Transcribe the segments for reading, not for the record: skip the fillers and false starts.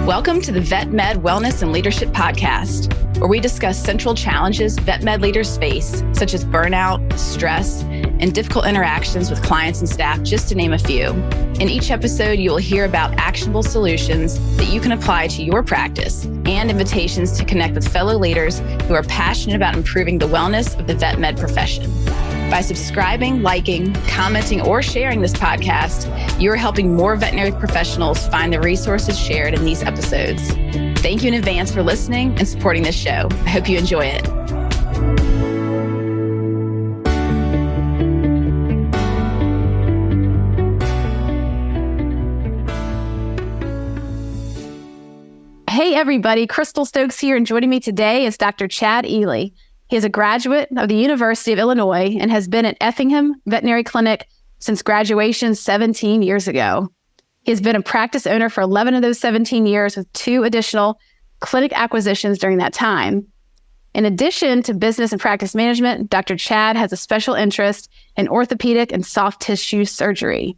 Welcome to the Vet Med Wellness and Leadership Podcast, where we discuss central challenges vet med leaders face, such as burnout, stress, and difficult interactions with clients and staff, just to name a few. In each episode, you will hear about actionable solutions that you can apply to your practice and invitations to connect with fellow leaders who are passionate about improving the wellness of the vet med profession. By subscribing, liking, commenting, or sharing this podcast, you are helping more veterinary professionals find the resources shared in these episodes. Thank you in advance for listening and supporting this show. I hope you enjoy it. Hey everybody, Crystal Stokes here, and joining me today is Dr. Chad Ely. He is a graduate of the University of Illinois and has been at Effingham Veterinary Clinic since graduation 17 years ago. He has been a practice owner for 11 of those 17 years with 2 additional clinic acquisitions during that time. In addition to business and practice management, Dr. Chad has a special interest in orthopedic and soft tissue surgery.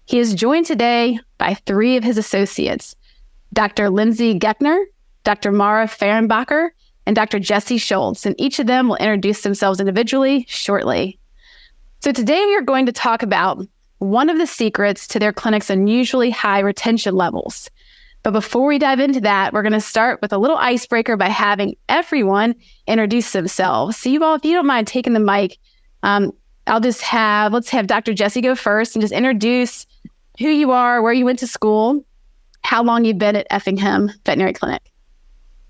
He is joined today by 3 of his associates, Dr. Lindsey Goeckner, Dr. Mara Fehrenbacher, and Dr. Jesse Schultz, and each of them will introduce themselves individually shortly. So today we are going to talk about one of the secrets to their clinic's unusually high retention levels. But before we dive into that, we're going to start with a little icebreaker by having everyone introduce themselves. So you all, if you don't mind taking the mic, let's have Dr. Jesse go first and just introduce who you are, where you went to school, how long you've been at Effingham Veterinary Clinic.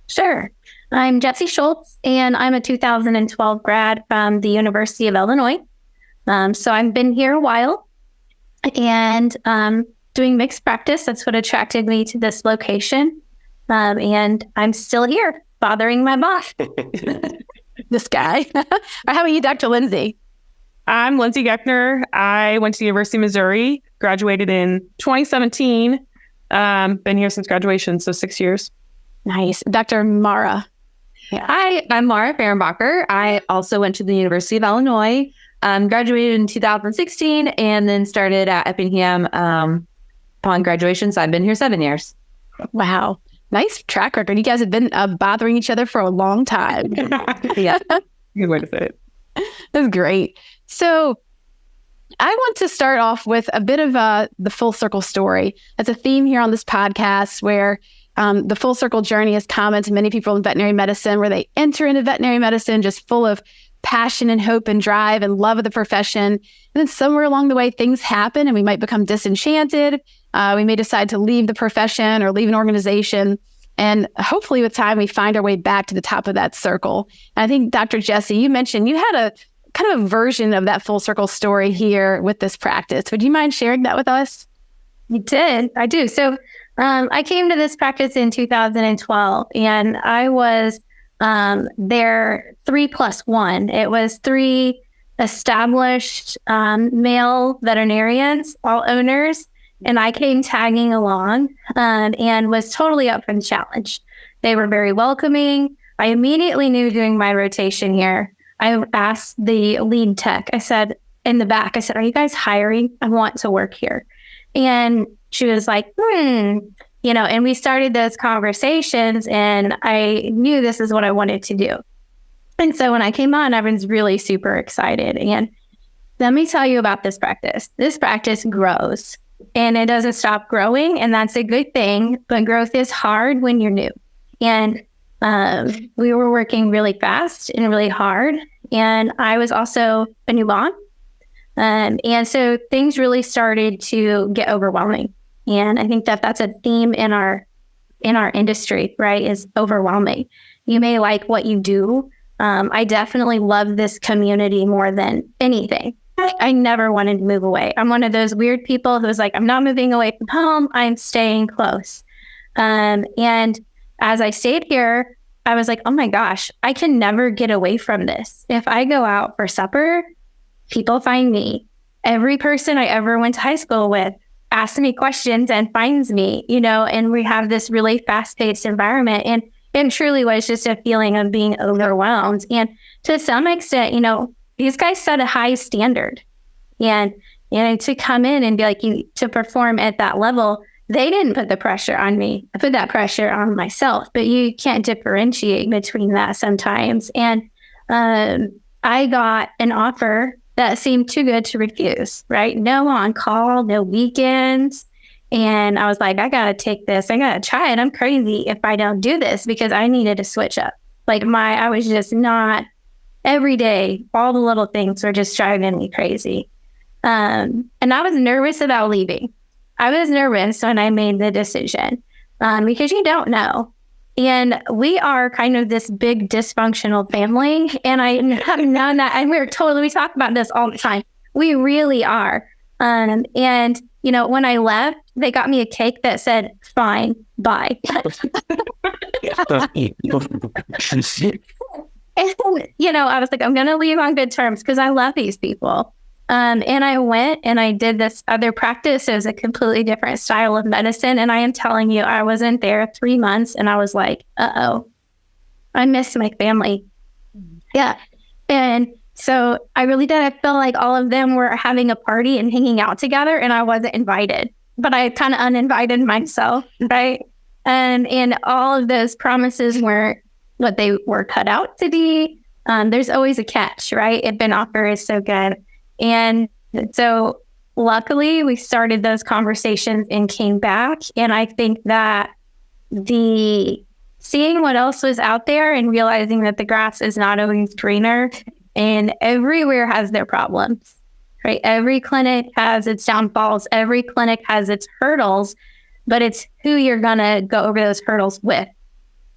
Sure. I'm Jesse Schultz, and I'm a 2012 grad from the University of Illinois. So I've been here a while and doing mixed practice. That's what attracted me to this location. And I'm still here, bothering my boss. This guy. How about you, Dr. Lindsey? I'm Lindsey Goeckner. I went to the University of Missouri, graduated in 2017. Been here since graduation, so 6 years. Nice. Dr. Mara. Yeah. Hi, I'm Mara Fehrenbacher. I also went to the University of Illinois, graduated in 2016, and then started at Effingham upon graduation. So I've been here 7 years. Wow. Nice track record. You guys have been bothering each other for a long time. Yeah. Good way to say it. That's great. So I want to start off with a bit of the full circle story. That's a theme here on this podcast where the full circle journey is common to many people in veterinary medicine, where they enter into veterinary medicine just full of passion and hope and drive and love of the profession. And then somewhere along the way, things happen and we might become disenchanted. We may decide to leave the profession or leave an organization. And hopefully with time, we find our way back to the top of that circle. And I think, Dr. Jesse, you mentioned you had a kind of a version of that full circle story here with this practice. Would you mind sharing that with us? I do. So I came to this practice in 2012, and I was there 3+1. It was 3 established male veterinarians, all owners, and I came tagging along and was totally up for the challenge. They were very welcoming. I immediately knew during my rotation here, I asked the lead tech, I said, in the back, are you guys hiring? I want to work here. And she was like, and we started those conversations, and I knew this is what I wanted to do. And so when I came on, everyone's really super excited. And let me tell you about this practice. This practice grows, and it doesn't stop growing, and that's a good thing. But growth is hard when you're new. And we were working really fast and really hard. And I was also a new mom. And so things really started to get overwhelming. And I think that that's a theme in our industry, right, is overwhelming. You may like what you do. I definitely love this community more than anything. I never wanted to move away. I'm one of those weird people who's like, I'm not moving away from home. I'm staying close. And as I stayed here, I was like, oh my gosh, I can never get away from this. If I go out for supper, people find me. Every person I ever went to high school with asks me questions and finds me, and we have this really fast-paced environment. And it truly was just a feeling of being overwhelmed. And to some extent, these guys set a high standard. And to come in and be like, to perform at that level, they didn't put the pressure on me. I put that pressure on myself, but you can't differentiate between that sometimes. And I got an offer that seemed too good to refuse, right? No on call, no weekends. And I was like, I got to take this. I got to try it. I'm crazy if I don't do this, because I needed to switch up. Like I was just not every day. All the little things were just driving me crazy. And I was nervous about leaving. I was nervous when I made the decision because you don't know. And we are kind of this big dysfunctional family. And I have known that. And we talk about this all the time. We really are. And, you know, when I left, they got me a cake that said, fine, bye. And, you know, I was like, I'm going to leave on good terms because I love these people. And I went and I did this other practice. It was a completely different style of medicine. And I am telling you, I was in there 3 months and I was like, uh-oh, I miss my family. Yeah. And so I really did. I felt like all of them were having a party and hanging out together and I wasn't invited, but I kind of uninvited myself, right? And all of those promises weren't what they were cut out to be. There's always a catch, right? If an offer is so good. And so luckily we started those conversations and came back. And I think that seeing what else was out there and realizing that the grass is not always greener and everywhere has their problems, right? Every clinic has its downfalls. Every clinic has its hurdles, but it's who you're going to go over those hurdles with.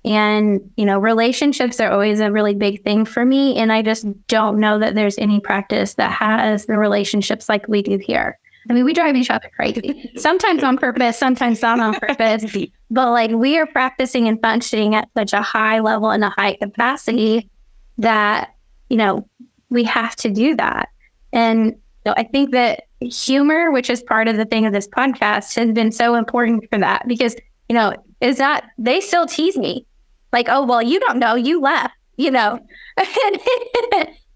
And, you know, relationships are always a really big thing for me. And I just don't know that there's any practice that has the relationships like we do here. I mean, we drive each other crazy, sometimes on purpose, sometimes not on purpose. But like we are practicing and functioning at such a high level and a high capacity that, you know, we have to do that. And so I think that humor, which is part of the thing of this podcast, has been so important for that because, you know, is that they still tease me. Like, oh, well, you don't know, you left, you know,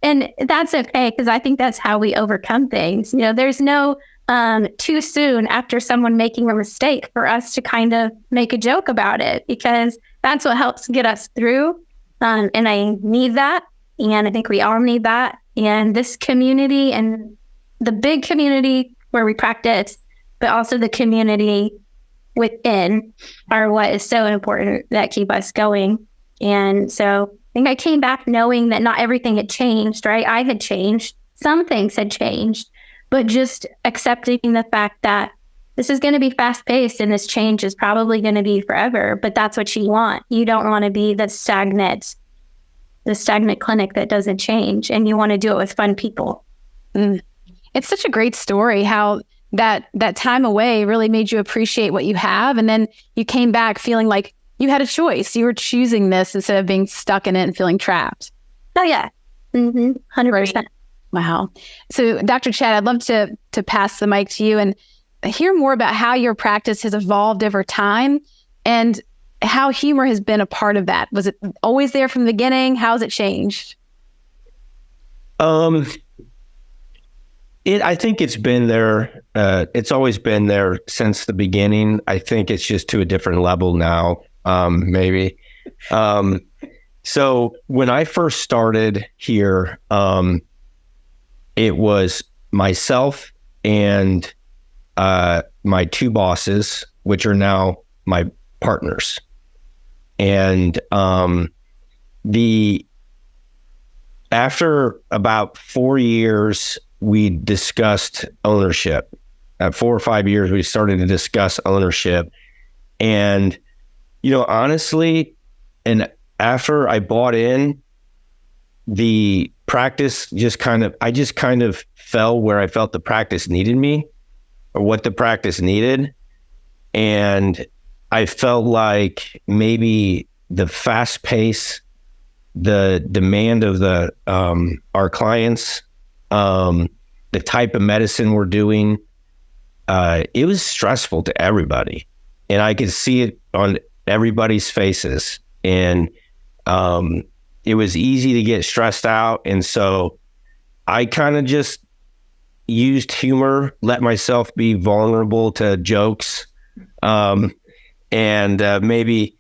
and that's okay. Cause I think that's how we overcome things. You know, there's no too soon after someone making a mistake for us to kind of make a joke about it because that's what helps get us through. And I need that. And I think we all need that. And this community and the big community where we practice, but also the community within are what is so important that keep us going. And so I think I came back knowing that not everything had changed, right? I had changed. Some things had changed, but just accepting the fact that this is going to be fast paced and this change is probably going to be forever, but that's what you want. You don't want to be the stagnant clinic that doesn't change, and you want to do it with fun people. It's such a great story how that time away really made you appreciate what you have. And then you came back feeling like you had a choice. You were choosing this instead of being stuck in it and feeling trapped. Oh, yeah. 100%. Wow. So Dr. Chad, I'd love to pass the mic to you and hear more about how your practice has evolved over time and how humor has been a part of that. Was it always there from the beginning? How's it changed? I think it's been there. It's always been there since the beginning. I think it's just to a different level now, maybe. So when I first started here, it was myself and my two bosses, which are now my partners. And after about 4 years, we discussed ownership. At 4 or 5 years, we started to discuss ownership. And, you know, honestly, and after I bought in, the practice I just kind of fell where I felt the practice needed me or what the practice needed. And I felt like maybe the fast pace, the demand of our clients, the type of medicine we're doing, it was stressful to everybody. And I could see it on everybody's faces. And it was easy to get stressed out. And so I kind of just used humor, let myself be vulnerable to jokes, and maybe,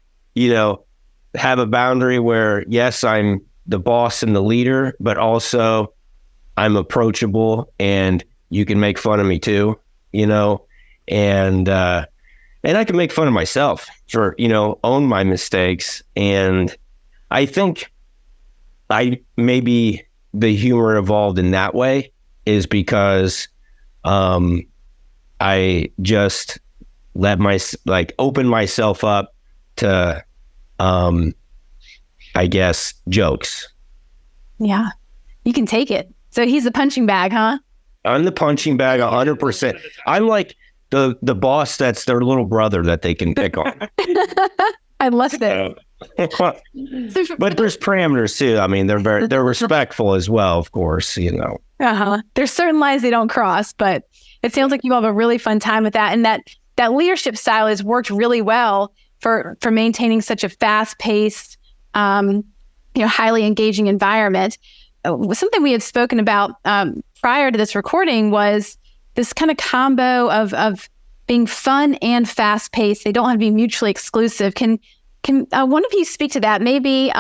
have a boundary where, yes, I'm the boss and the leader, but also I'm approachable and you can make fun of me too, and I can make fun of myself for, own my mistakes. And I think maybe the humor evolved in that way is because I just open myself up to, I guess, jokes. Yeah. You can take it. So he's the punching bag, huh? I'm the punching bag 100%. I'm like the boss that's their little brother that they can pick on. I love it. But there's parameters too. I mean, they're respectful as well, of course, Uh-huh. There's certain lines they don't cross, but it sounds like you have a really fun time with that. And that leadership style has worked really well for maintaining such a fast-paced, highly engaging environment. Something we had spoken about prior to this recording was this kind of combo of being fun and fast-paced. They don't have to be mutually exclusive. Can one of you speak to that? Maybe,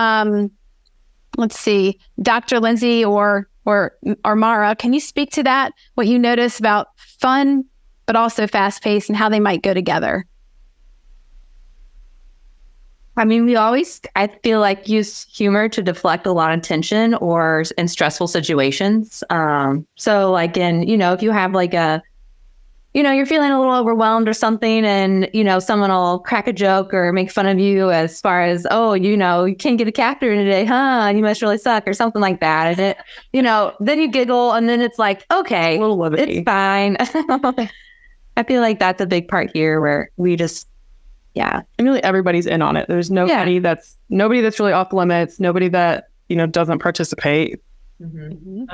let's see, Dr. Lindsey or Mara, can you speak to that? What you notice about fun, but also fast-paced and how they might go together? I mean, we always, I feel like, use humor to deflect a lot of tension in stressful situations. So like if you have like you're feeling a little overwhelmed or something and, someone will crack a joke or make fun of you as far as, you can't get a catheter today, huh? You must really suck or something like that. And then you giggle and then it's like, okay, it's fine. I feel like that's a big part here where we just, yeah. And really everybody's in on it. There's nobody that's really off limits, nobody that, doesn't participate. Mm-hmm.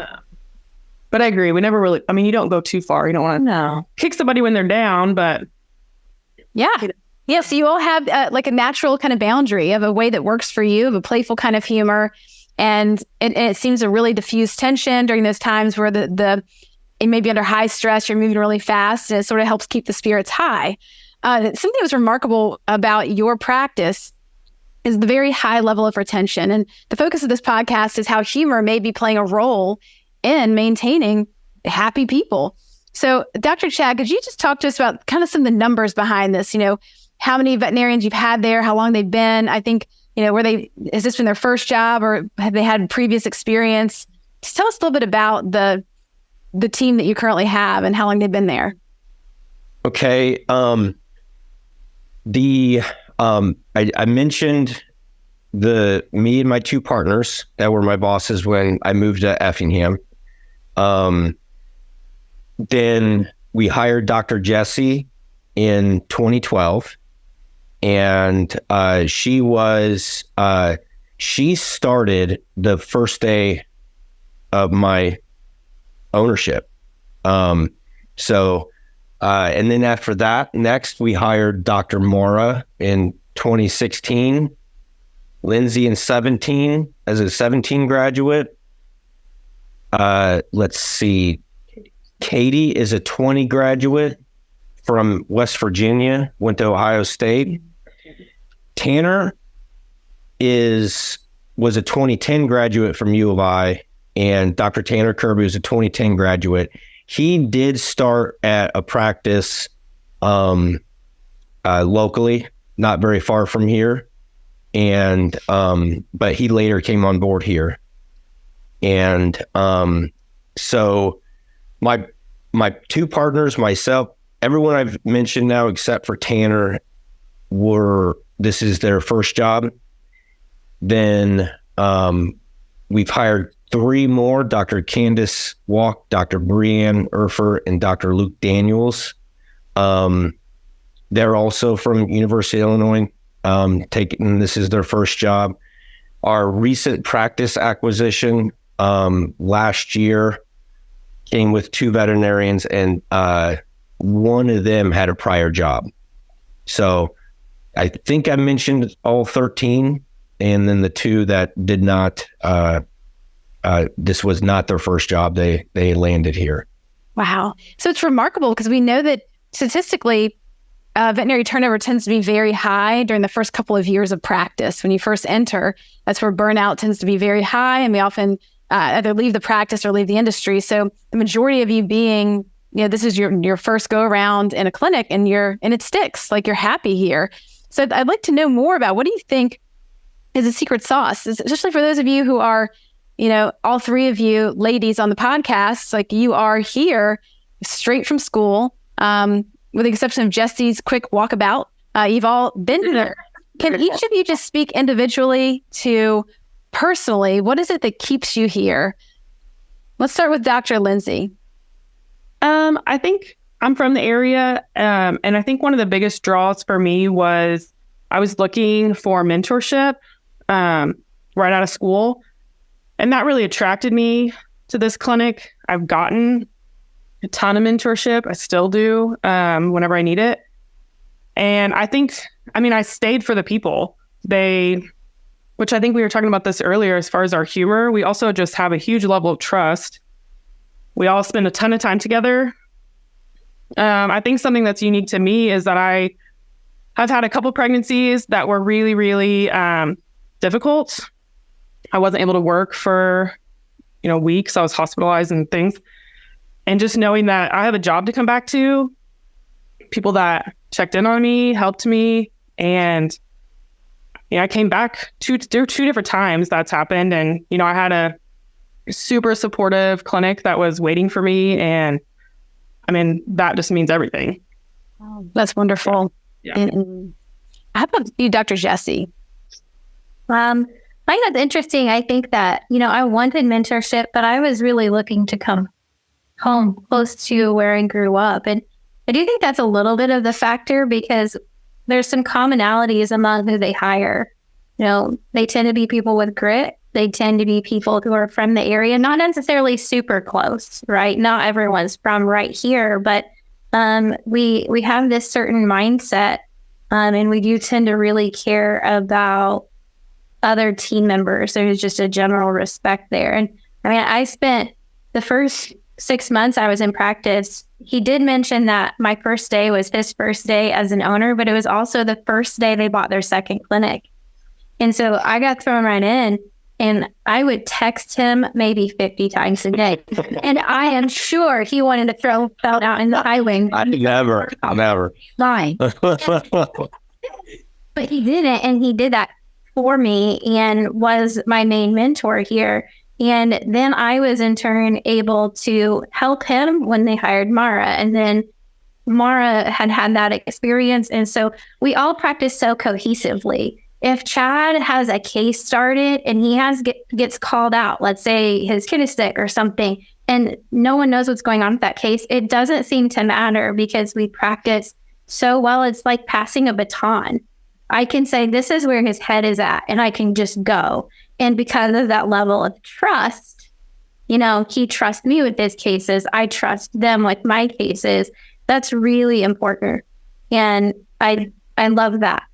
But I agree. We never really, you don't go too far. You don't want to kick somebody when they're down, but. Yeah. Yeah. So you all have like a natural kind of boundary of a way that works for you, of a playful kind of humor. And it seems to really diffuse tension during those times where it may be under high stress, you're moving really fast, and it sort of helps keep the spirits high. Something that was remarkable about your practice is the very high level of retention. And the focus of this podcast is how humor may be playing a role in maintaining happy people. So Dr. Chad, could you just talk to us about kind of some of the numbers behind this? How many veterinarians you've had there, how long they've been? I think, has this been their first job or have they had previous experience? Just tell us a little bit about the team that you currently have and how long they've been there. Okay. I mentioned me and my two partners that were my bosses when I moved to Effingham. Then we hired Dr. Jessie in 2012, and she started the first day of my ownership. And then after that, next we hired Dr. Mora in 2016, Lindsey in 17 as a 17 graduate. Let's see, Katie is a 20 graduate from West Virginia, went to Ohio State. Tanner was a 2010 graduate from U of I, and Dr. Tanner Kirby was a 2010 graduate. He did start at a practice locally, not very far from here, and but he later came on board here. And so my two partners, myself, everyone I've mentioned now except for Tanner, this is their first job. Then we've hired three more, Dr. Candace Walk, Dr. Brianne Erfer, and Dr. Luke Daniels. They're also from University of Illinois, this is their first job. Our recent practice acquisition last year came with two veterinarians, and one of them had a prior job. So I think I mentioned all 13, and then the two that did not, this was not their first job. They landed here. Wow. So it's remarkable because we know that statistically, veterinary turnover tends to be very high during the first couple of years of practice. When you first enter, that's where burnout tends to be very high, and we often either leave the practice or leave the industry. So the majority of you being, this is your first go around in a clinic, and it sticks, like you're happy here. So I'd like to know more about, what do you think is a secret sauce, especially for those of you who are, all three of you ladies on the podcast, like you are here straight from school, with the exception of Jesse's quick walkabout. You've all been there. Can each of you just speak individually to personally, what is it that keeps you here? Let's start with Dr. Lindsey. I think I'm from the area, and I think one of the biggest draws for me was I was looking for mentorship right out of school, and that really attracted me to this clinic. I've gotten a ton of mentorship. I still do whenever I need it. And I think, I stayed for the people. Which I think we were talking about this earlier as far as our humor. We also just have a huge level of trust. We all spend a ton of time together. I think something that's unique to me is that I have had a couple pregnancies that were really, really difficult. I wasn't able to work for, weeks. I was hospitalized and things. And just knowing that I have a job to come back to, people that checked in on me, helped me. And I came back two different times that's happened. And, I had a super supportive clinic that was waiting for me. And that just means everything. Oh, that's wonderful. Yeah. And how about you, Dr. Jesse? I think that's interesting. I think that, I wanted mentorship, but I was really looking to come home close to where I grew up. And I do think that's a little bit of the factor, because there's some commonalities among who they hire. They tend to be people with grit. They tend to be people who are from the area, not necessarily super close, right? Not everyone's from right here, but we have this certain mindset, and we do tend to really care about other team members. There's just a general respect there. And I spent the first 6 months I was in practice. He did mention that my first day was his first day as an owner, but it was also the first day they bought their second clinic. And so I got thrown right in, and I would text him maybe 50 times a day. And I am sure he wanted to throw felt out in the highway. I never. Fine. But he didn't, and he did that for me and was my main mentor here. And then I was in turn able to help him when they hired Mara. And then Mara had that experience. And so we all practice so cohesively. If Chad has a case started and he gets called out, let's say his kid is sick or something, and no one knows what's going on with that case, it doesn't seem to matter because we practice so well. It's like passing a baton. I can say, this is where his head is at, and I can just go. And because of that level of trust, he trusts me with his cases. I trust them with my cases. That's really important. And I love that.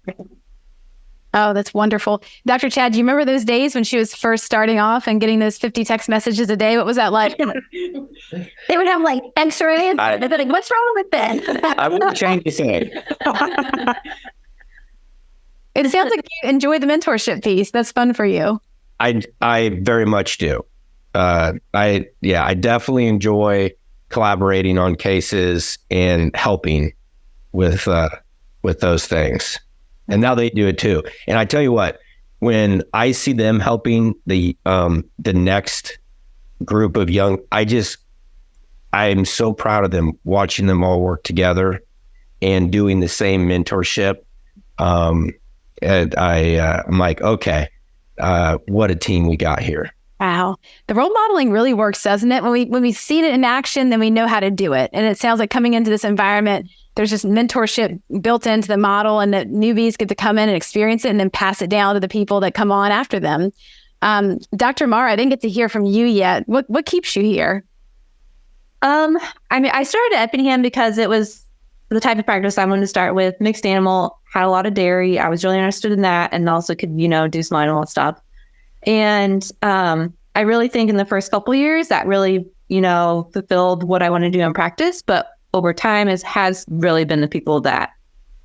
Oh, that's wonderful. Dr. Chad, do you remember those days when she was first starting off and getting those 50 text messages a day? What was that like? They would have like X-ray. They'd be like, what's wrong with that? I wouldn't change a thing. It sounds like you enjoy the mentorship piece. That's fun for you. I very much do. I definitely enjoy collaborating on cases and helping with those things. And now they do it too. And I tell you what, when I see them helping the next group of young, I'm so proud of them, watching them all work together and doing the same mentorship. And I'm like, okay, what a team we got here. Wow. The role modeling really works, doesn't it? When we see it in action, then we know how to do it. And it sounds like coming into this environment, there's just mentorship built into the model, and that newbies get to come in and experience it and then pass it down to the people that come on after them. Dr. Mara, I didn't get to hear from you yet. What keeps you here? I started at Effingham because it was the type of practice I wanted to start with. Mixed animal, had a lot of dairy. I was really interested in that, and also could, do some animal stuff. And I really think in the first couple of years that really, fulfilled what I want to do in practice. But over time, it has really been the people that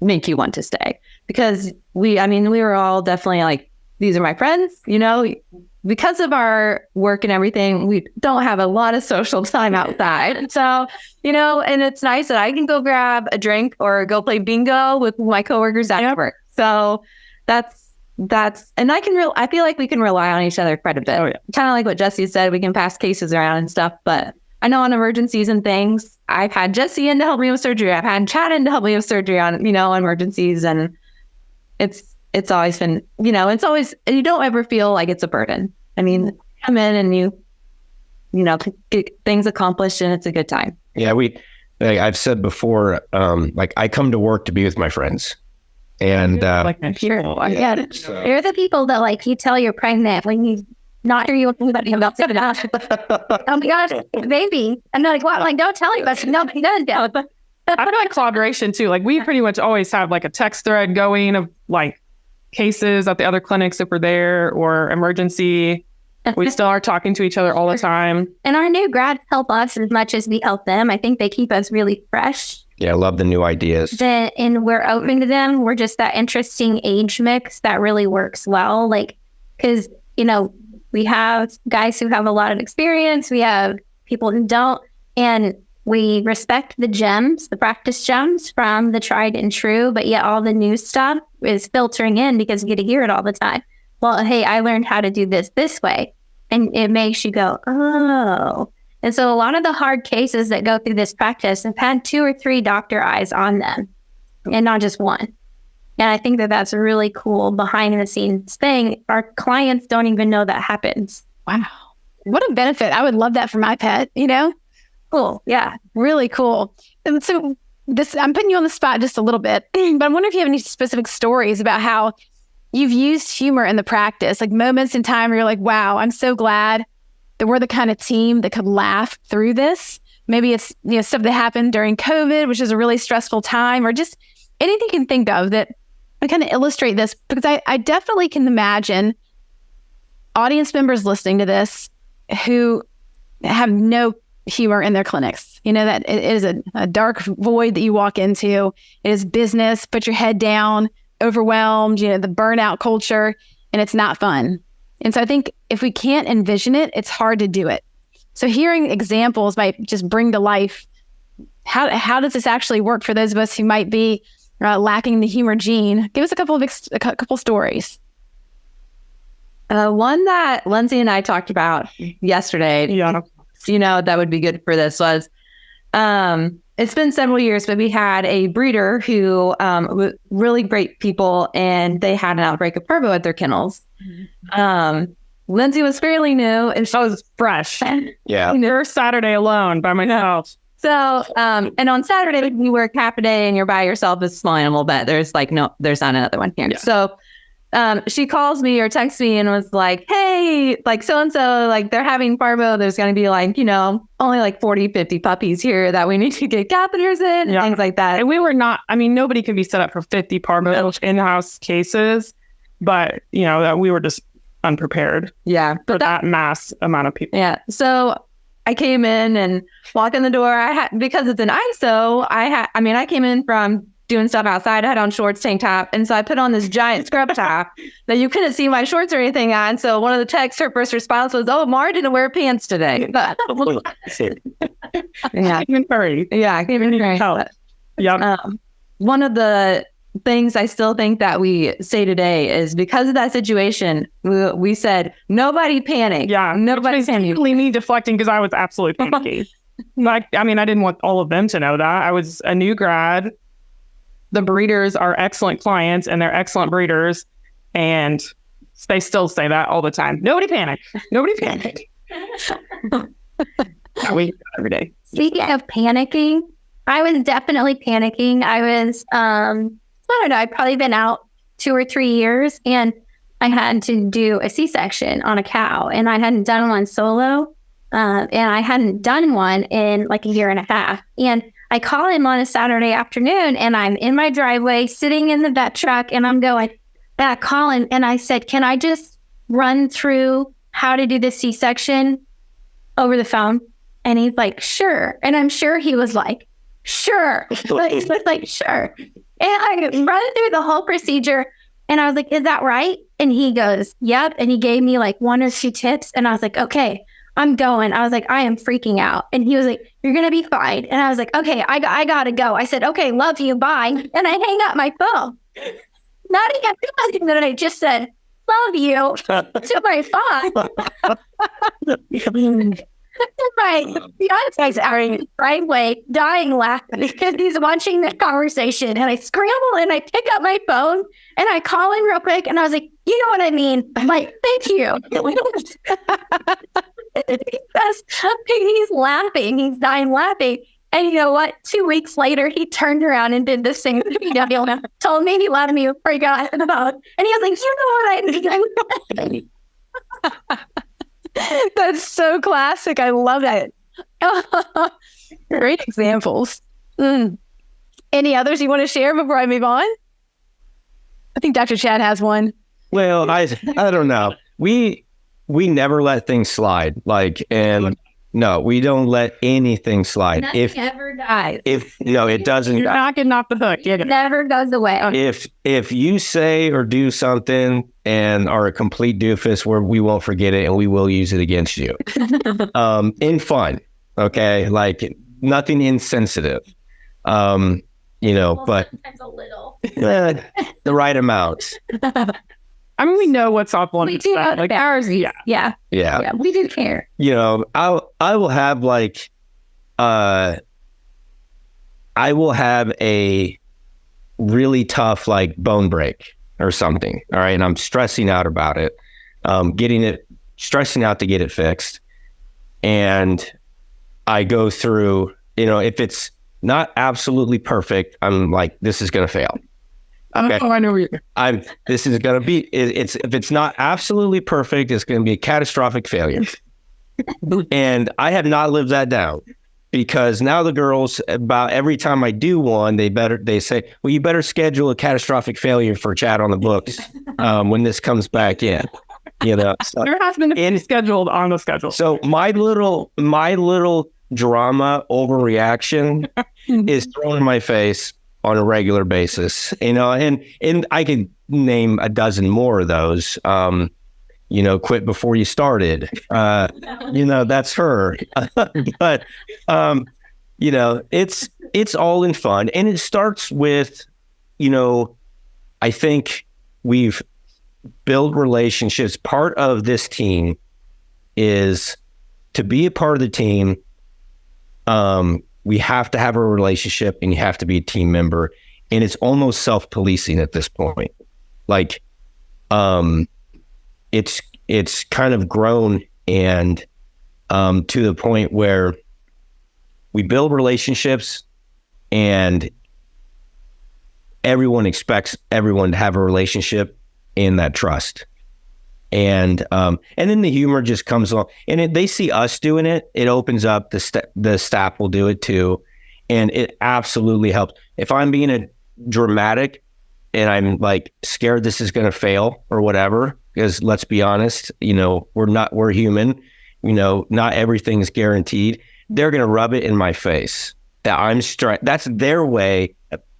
make you want to stay, because we were all definitely like, these are my friends, because of our work and everything, we don't have a lot of social time outside. So, and it's nice that I can go grab a drink or go play bingo with my coworkers at work. So and I feel like we can rely on each other quite a bit. Oh, yeah. Kind of like what Jesse said, we can pass cases around and stuff, but I know on emergencies and things, I've had Jesse in to help me with surgery. I've had Chad in to help me with surgery on, emergencies. And it's always been, it's always, you don't ever feel like it's a burden. I mean, come in and you get things accomplished, and it's a good time. Yeah, I've said before, I come to work to be with my friends. And You're the people that like, you tell you're pregnant when you not sure you want anybody about it. Oh my gosh, baby. And they're like, what? Like, don't tell anybody. Nobody does that. I feel like collaboration too. Like, we pretty much always have like a text thread going of like cases at the other clinics if we're there, or emergency. We still are talking to each other all the time. And our new grads help us as much as we help them. I think they keep us really fresh. yeah, I love the new ideas. And we're open to them. We're just that interesting age mix that really works well. Like, because, we have guys who have a lot of experience. We have people who don't. And we respect the gems, the practice gems from the tried and true, but yet all the new stuff is filtering in because you get to hear it all the time. Well, hey, I learned how to do this way. And it makes you go, oh. And so a lot of the hard cases that go through this practice have had 2 or 3 doctor eyes on them and not just one. And I think that that's a really cool behind the scenes thing. Our clients don't even know that happens. Wow. What a benefit. I would love that for my pet, Cool. Yeah. Really cool. And so I'm putting you on the spot just a little bit, but I'm wondering if you have any specific stories about how you've used humor in the practice, like moments in time where you're like, wow, I'm so glad that we're the kind of team that could laugh through this. Maybe it's, stuff that happened during COVID, which is a really stressful time, or just anything you can think of that would kind of illustrate this, because I definitely can imagine audience members listening to this who have no humor in their clinics. That it is a dark void that you walk into. It is business, put your head down, overwhelmed, the burnout culture, and it's not fun. And so I think if we can't envision it, it's hard to do it. So hearing examples might just bring to life, how does this actually work for those of us who might be lacking the humor gene? Give us a couple stories. One that Lindsey and I talked about yesterday, that would be good for this was, it's been several years, but we had a breeder who really great people, and they had an outbreak of parvo at their kennels. Lindsey was fairly new, and I was fresh. Yeah. First Saturday alone by myself. So, and on Saturday, you work half a day and you're by yourself. It's a small animal vet. There's no, there's not another one here. Yeah. So, she calls me or texts me and was like, hey, like so-and-so, like they're having parvo. There's going to be like, only like 40, 50 puppies here that we need to get catheters in, things like that. And we were not, nobody could be set up for 50 parvo in-house cases, but that we were just unprepared. Yeah. For that mass amount of people. Yeah. So I came in and walked in the door. Because it's an ISO, I came in from doing stuff outside. I had on shorts, tank top. And so I put on this giant scrub top that you couldn't see my shorts or anything on. So one of the techs, her first response was, oh, Mara didn't wear pants today. But, yeah. Even furry. Yeah. I can't even furry. Yeah. One of the things I still think that we say today is because of that situation, we said, nobody panic. Yeah. Nobody panic. Me deflecting because I was absolutely panicky. I didn't want all of them to know that. I was a new grad. The breeders are excellent clients and they're excellent breeders. And they still say that all the time. Nobody panic. Nobody panic. We every day. Speaking of panicking, I was definitely panicking. I was, I don't know, I'd probably been out 2 or 3 years, and I had to do a C-section on a cow, and I hadn't done one solo, and I hadn't done one in like a year and a half. And I call him on a Saturday afternoon, and I'm in my driveway sitting in the vet truck, and I'm going, and I call him, and I said, can I just run through how to do the C-section over the phone? And he's like, sure. And I'm sure he was like, sure. Like, sure. And I run through the whole procedure. And I was like, is that right? And he goes, yep. And he gave me like 1 or 2 tips. And I was like, okay, I'm going. I was like, I am freaking out. And he was like, you're going to be fine. And I was like, okay, I got to go. I said, okay, love you. Bye. And I hang up my phone. Not even realizing that I just said, love you to my phone. My fiance's out in the driveway, dying laughing because he's watching the conversation. And I scramble and I pick up my phone and I call him real quick. And I was like, you know what I mean? I'm like, thank you. He's laughing. He's dying laughing. And you know what? 2 weeks later, he turned around and did this thing. Told me he loved me before he got on the phone. And he was like, you know what I mean? That's so classic. I love that. Great examples. Any others you want to share before I move on? I think Dr. Chad has one. Well, I don't know. We never let things slide. No, we don't let anything slide. Nothing ever dies. It doesn't. You're not getting off the hook. It never goes away. If you say or do something and are a complete doofus, we won't forget it and we will use it against you. In fun, okay? Like nothing insensitive. But sometimes a little. the right amount. I mean, we know what's off We limits. do have Like, boundaries. Yeah, Yeah. we do care. I will have I will have a really tough bone break or something. All right. And I'm stressing out about it, stressing out to get it fixed. And I go through, if it's not absolutely perfect, I'm like, this is going to fail. Okay. Oh, I know where you're. This is going to be, if it's not absolutely perfect, it's going to be a catastrophic failure. And I have not lived that down because now the girls, about every time I do one, they say, well, you better schedule a catastrophic failure for Chad on the books when this comes back in. So, There has been a scheduled on the schedule. So my little drama overreaction is thrown in my face on a regular basis, and I could name a dozen more of those. Quit before you started. That's her. But it's all in fun, and it starts with, I think we've built relationships. Part of this team is to be a part of the team. We have to have a relationship and you have to be a team member. And it's almost self-policing at this point. It's kind of grown and to the point where we build relationships and everyone expects everyone to have a relationship and that trust. And then the humor just comes along, and they see us doing it. It opens up. The staff will do it too, and it absolutely helps. If I'm being dramatic, and I'm scared this is going to fail or whatever, because let's be honest, we're human. Not everything's guaranteed. They're going to rub it in my face that I'm stressed. That's their way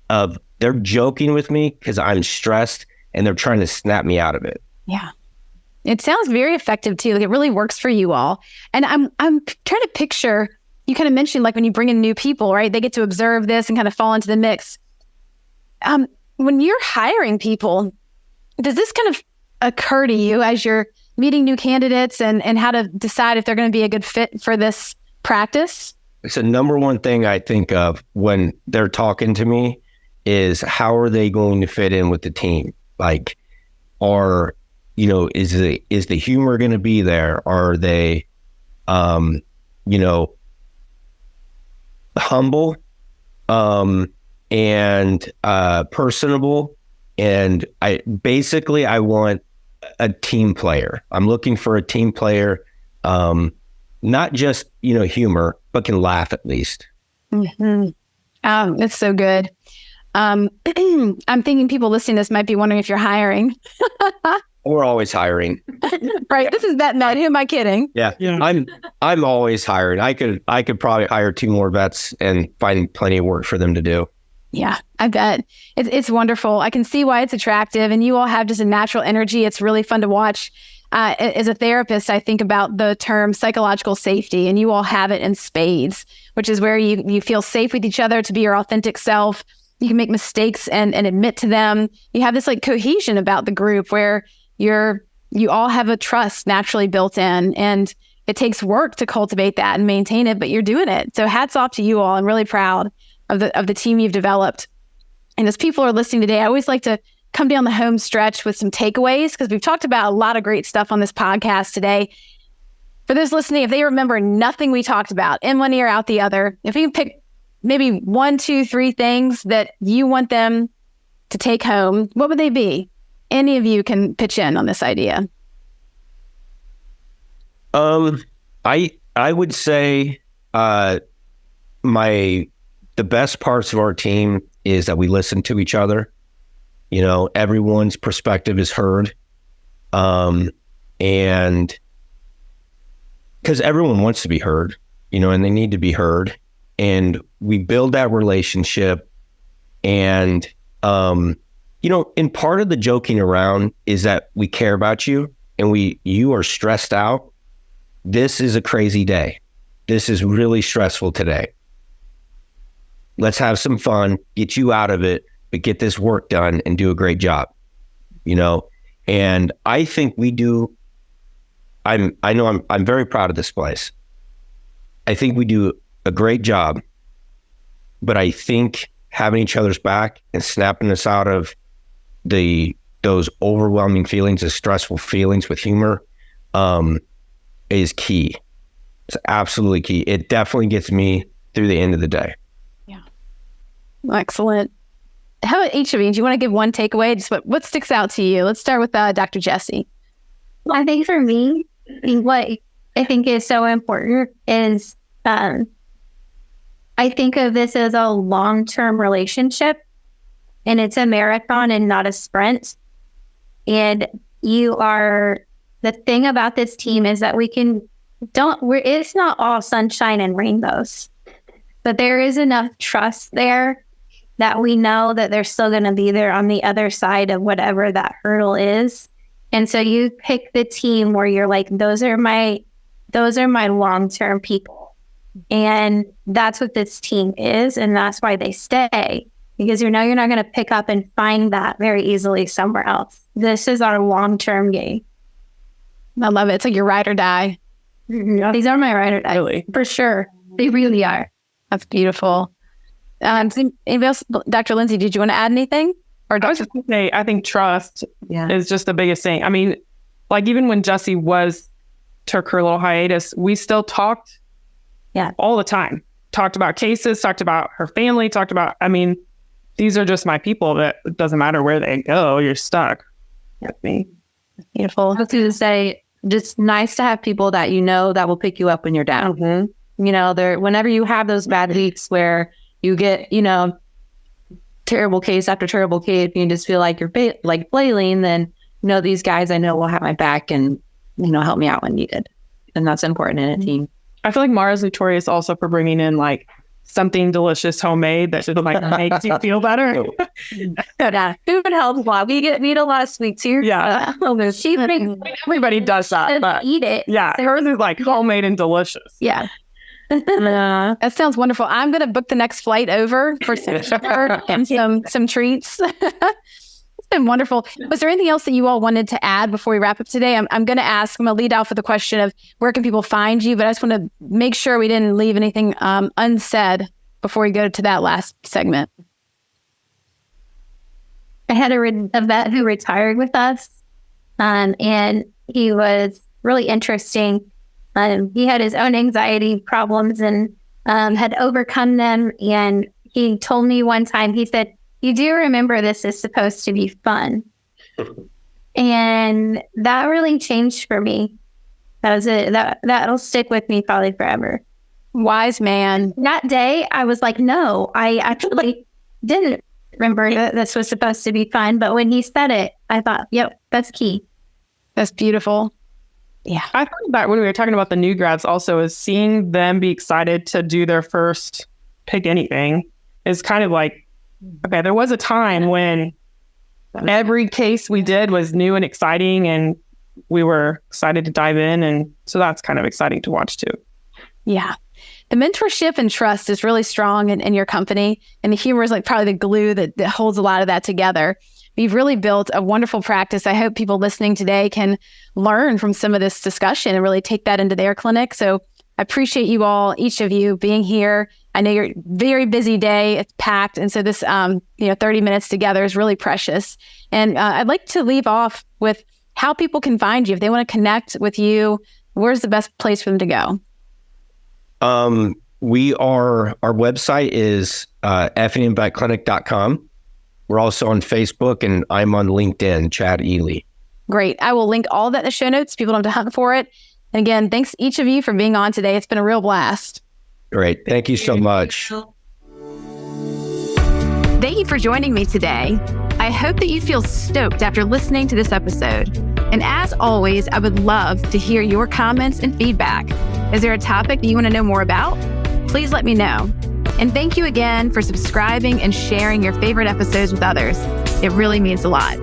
of they're joking with me because I'm stressed, and they're trying to snap me out of it. Yeah. It sounds very effective too. It really works for you all. And I'm trying to picture, you kind of mentioned when you bring in new people, right? They get to observe this and kind of fall into the mix. When you're hiring people, does this kind of occur to you as you're meeting new candidates and how to decide if they're going to be a good fit for this practice? It's the number one thing I think of when they're talking to me is how are they going to fit in with the team? Is the humor going to be there? Are they, humble, and personable? And I want a team player. I'm looking for a team player, not just, humor, but can laugh at least. Mm-hmm. That's so good. I'm thinking people listening to this might be wondering if you're hiring. We're always hiring. Right. This is vet med. Who am I kidding? Yeah. I'm always hiring. I could probably hire 2 more vets and find plenty of work for them to do. Yeah, I bet. It's wonderful. I can see why it's attractive, and you all have just a natural energy. It's really fun to watch. As a therapist, I think about the term psychological safety, and you all have it in spades, which is where you feel safe with each other to be your authentic self. You can make mistakes and admit to them. You have this like cohesion about the group where you all have a trust naturally built in, and it takes work to cultivate that and maintain it, but you're doing it. So hats off to you all. I'm really proud of the team you've developed. And as people are listening today, I always like to come down the home stretch with some takeaways, because we've talked about a lot of great stuff on this podcast today. For those listening, if they remember nothing we talked about, in one ear, out the other, if you pick maybe 1, 2, 3 things that you want them to take home, what would they be? Any of you can pitch in on this idea. I would say the best parts of our team is that we listen to each other. You know, everyone's perspective is heard. And because everyone wants to be heard, you know, and they need to be heard. And we build that relationship. And, you know, and part of the joking around is that we care about you, and you are stressed out. This is a crazy day. This is really stressful today. Let's have some fun, get you out of it, but get this work done and do a great job, you know? And I think we do. I'm very proud of this place. I think we do a great job, but I think having each other's back and snapping us out of those overwhelming feelings, the stressful feelings with humor, is key. It's absolutely key. It definitely gets me through the end of the day. Yeah. Excellent. How about each of you? Do you want to give one takeaway? Just what sticks out to you? Let's start with Dr. Jessie. I think for me, what I think is so important is I think of this as a long-term relationship, and it's a marathon and not a sprint. And the thing about this team is that it's not all sunshine and rainbows, but there is enough trust there that we know that they're still going to be there on the other side of whatever that hurdle is. And so you pick the team where you're like, those are my long-term people. And that's what this team is. And that's why they stay, because you're not going to pick up and find that very easily somewhere else. This is our long-term game. I love it. It's like your ride or die. Yeah. These are my ride or die. Really? For sure. They really are. That's beautiful. Anybody else? Dr. Lindsey, did you want to add anything? Or I was just going to say, I think trust is just the biggest thing. I mean, like even when Jessie took her little hiatus, we still talked all the time. Talked about cases, talked about her family, these are just my people that it doesn't matter where they go, you're stuck with me. Beautiful. I was going to say, just nice to have people that you know that will pick you up when you're down. Mm-hmm. You know, whenever you have those bad weeks where you get, you know, terrible case after terrible case, you just feel like you're flailing, then, you know, these guys I know will have my back and, you know, help me out when needed. And that's important in a team. I feel like Mara's notorious also for bringing in like something delicious homemade that just like makes you feel better. Yeah, food helps a lot. We eat a lot of sweets here. Yeah, everybody does that. But eat it. Yeah, hers is like homemade and delicious. Yeah. That sounds wonderful. I'm going to book the next flight over for some sugar and some treats. It's been wonderful. Was there anything else that you all wanted to add before we wrap up today? I'm going to lead off with the question of where can people find you, but I just want to make sure we didn't leave anything unsaid before we go to that last segment. I had a vet who retired with us, and he was really interesting. He had his own anxiety problems and had overcome them. And he told me one time, he said, "You do remember this is supposed to be fun." And that really changed for me. That was it. That'll stick with me probably forever. Wise man. That day, I was like, no, I actually didn't remember that this was supposed to be fun. But when he said it, I thought, yep, that's key. That's beautiful. Yeah. I thought that when we were talking about the new grads also is seeing them be excited to do their first pick anything is kind of like, okay, there was a time when every case we did was new and exciting and we were excited to dive in. And so that's kind of exciting to watch too. Yeah. The mentorship and trust is really strong in your company. And the humor is like probably the glue that holds a lot of that together. You've really built a wonderful practice. I hope people listening today can learn from some of this discussion and really take that into their clinic. So I appreciate you all, each of you being here. I know you're very busy day. It's packed. And so this, 30 minutes together is really precious. And I'd like to leave off with how people can find you. If they want to connect with you, where's the best place for them to go? Our website is effinghamvetclinic.com. We're also on Facebook, and I'm on LinkedIn, Chad Ely. Great. I will link all that in the show notes. People don't have to hunt for it. And again, thanks each of you for being on today. It's been a real blast. Great. Thank you so much. Thank you for joining me today. I hope that you feel stoked after listening to this episode. And as always, I would love to hear your comments and feedback. Is there a topic that you want to know more about? Please let me know. And thank you again for subscribing and sharing your favorite episodes with others. It really means a lot.